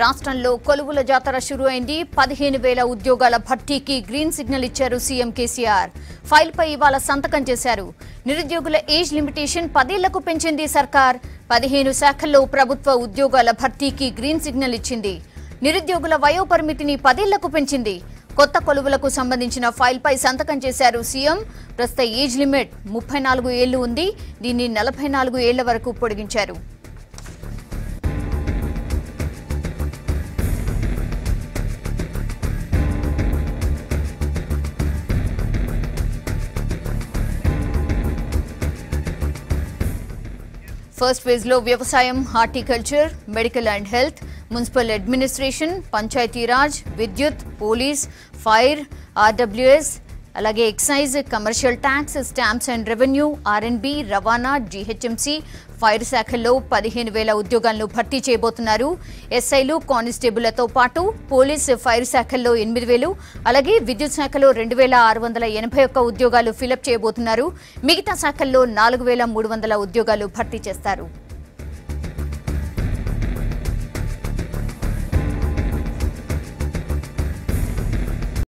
రాష్ట్రంలో కొలువుల జాతర షురు అయింది. 15,000 ఉద్యోగాల భర్తీకి గ్రీన్ సిగ్నల్ ఇచ్చారు సీఎం కేసీఆర్. ఫైల్పై ఇవాళ సంతకం చేశారు. నిరుద్యోగుల ఏజ్ లిమిటేషన్ 10 ఏళ్లకు పెంచింది సర్కార్. 15 శాఖల్లో ప్రభుత్వ ఉద్యోగాల భర్తీకి గ్రీన్ సిగ్నల్ ఇచ్చింది. నిరుద్యోగుల వయోపరిమితిని 10 ఏళ్లకు పెంచింది. కొత్త కొలువులకు సంబంధించిన ఫైల్పై సంతకం చేశారు సీఎం. ప్రస్తుత ఏజ్ లిమిట్ 34 ఏళ్లు ఉంది. దీన్ని 44 ఏళ్ల వరకు పొడిగించారు. ఫస్ట్ ఫేజ్ లో వ్యవసాయం, horticulture, medical and health, municipal administration, Panchayati Raj, విద్యుత్, పోలీస్, ఫైర్, ఆర్డబ్ల్యూఎస్, అలాగే excise, commercial tax, stamps and revenue, R and B, రవాణా, జీహెచ్ఎంసీ, ఫైర్ శాఖల్లో 15,000 ఉద్యోగాలను భర్తీ చేయబోతున్నారు. ఎస్ఐలు, కానిస్టేబుళ్లతో పాటు పోలీస్, ఫైర్ శాఖల్లో 8,000, అలాగే విద్యుత్ శాఖలో 2,681 ఉద్యోగాలు ఫిలప్ చేయబోతున్నారు. మిగతా శాఖల్లో 4,300 ఉద్యోగాలు భర్తీ చేస్తారు.